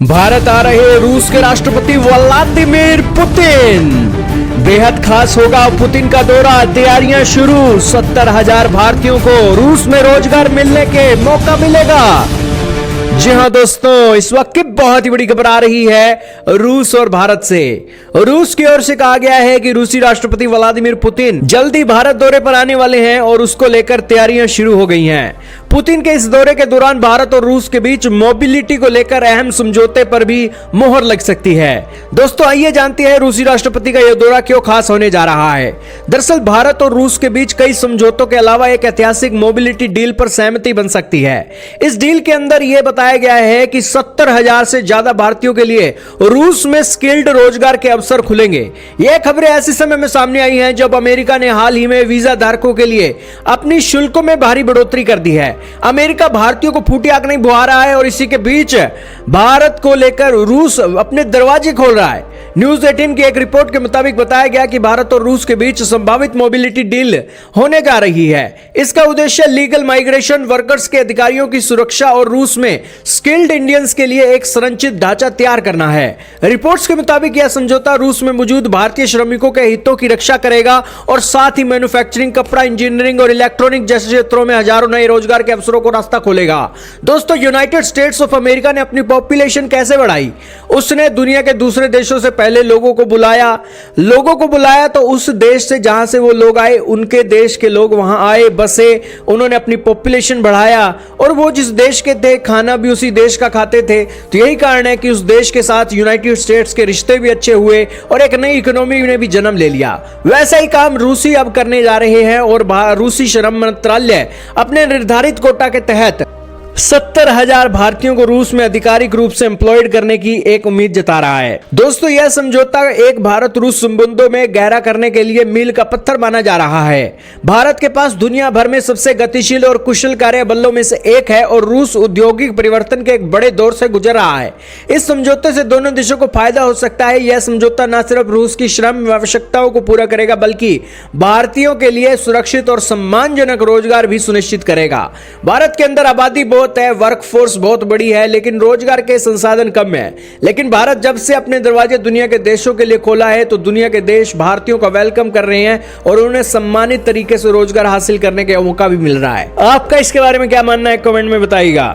भारत आ रहे रूस के राष्ट्रपति व्लादिमीर पुतिन। बेहद खास होगा पुतिन का दौरा, तैयारियां शुरू। 70,000 भारतीयों को रूस में रोजगार मिलने के मौका मिलेगा। जी हां दोस्तों, इस वक्त की बहुत ही बड़ी खबर आ रही है रूस और भारत से। रूस की ओर से कहा गया है कि रूसी राष्ट्रपति व्लादिमीर पुतिन जल्दी भारत दौरे पर आने वाले हैं और उसको लेकर तैयारियां शुरू हो गई हैं। पुतिन के इस दौरे के दौरान भारत और रूस के बीच मोबिलिटी को लेकर अहम समझौते पर भी मोहर लग सकती है। दोस्तों आइए जानते हैं रूसी राष्ट्रपति का यह दौरा क्यों खास होने जा रहा है। दरअसल भारत और रूस के बीच कई समझौतों के अलावा एक ऐतिहासिक मोबिलिटी डील पर सहमति बन सकती है। इस डील के अंदर यह बताया गया है कि 70,000 से ज्यादा भारतीयों के लिए रूस में स्किल्ड रोजगार के अवसर खुलेंगे। यह खबरें ऐसे समय में सामने आई हैं जब अमेरिका ने हाल ही में वीजा धारकों के लिए अपनी शुल्कों में भारी बढ़ोतरी कर दी है। अमेरिका भारतीयों को फूटी आंख नहीं बुआ रहा है और इसी के बीच भारत को लेकर रूस अपने दरवाजे खोल रहा है। न्यूज 18 की एक रिपोर्ट के मुताबिक बताया गया कि भारत और रूस के बीच संभावित मोबिलिटी डील होने जा रही है। इसका उद्देश्य लीगल माइग्रेशन वर्कर्स के अधिकारियों की सुरक्षा और रूस में स्किल्ड इंडियंस के लिए एक संरचित ढांचा तैयार करना है। रिपोर्ट्स के मुताबिक यह समझौता रूस में मौजूद भारतीय श्रमिकों के हितों की रक्षा करेगा और साथ ही मैन्युफैक्चरिंग, कपड़ा, इंजीनियरिंग और इलेक्ट्रॉनिक जैसे क्षेत्रों में हजारों नए रोजगार के अवसरों को रास्ता खोलेगा। दोस्तों यूनाइटेड स्टेट्स ऑफ अमेरिका ने अपनी पॉपुलेशन कैसे बढ़ाई? उसने दुनिया के दूसरे देशों से पहले लोगों को बुलाया तो उस देश से जहां से वो लोग आए उनके देश के लोग वहां आए, बसे, उन्होंने अपनी पॉपुलेशन बढ़ाया और वो जिस देश के थे खाना भी उसी देश का खाते थे। तो यही कारण है कि उस देश के साथ यूनाइटेड स्टेट्स के रिश्ते भी अच्छे हुए और एक नई इकोनॉमी ने भी जन्म ले लिया। वैसा ही काम रूसी अब करने जा रहे हैं और रूसी श्रम मंत्रालय अपने निर्धारित कोटा के तहत 70,000 भारतीयों को रूस में आधिकारिक रूप से एम्प्लॉयड करने की एक उम्मीद जता रहा है। दोस्तों यह समझौता एक भारत रूस संबंधों में गहरा करने के लिए मील का पत्थर माना जा रहा है। भारत के पास दुनिया भर में सबसे गतिशील और कुशल कार्यबलों में से एक है और रूस औद्योगिक परिवर्तन के एक बड़े दौर से गुजर रहा है। इस समझौते से दोनों देशों को फायदा हो सकता है। यह समझौता न सिर्फ रूस की श्रम आवश्यकताओं को पूरा करेगा बल्कि भारतीयों के लिए सुरक्षित और सम्मानजनक रोजगार भी सुनिश्चित करेगा। भारत के अंदर आबादी बहुत है, वर्कफोर्स बहुत बड़ी है, लेकिन रोजगार के संसाधन कम है। लेकिन भारत जब से अपने दरवाजे दुनिया के देशों के लिए खोला है तो दुनिया के देश भारतीयों का वेलकम कर रहे हैं और उन्हें सम्मानित तरीके से रोजगार हासिल करने का मौका भी मिल रहा है। आपका इसके बारे में क्या मानना है कमेंट में बताइएगा।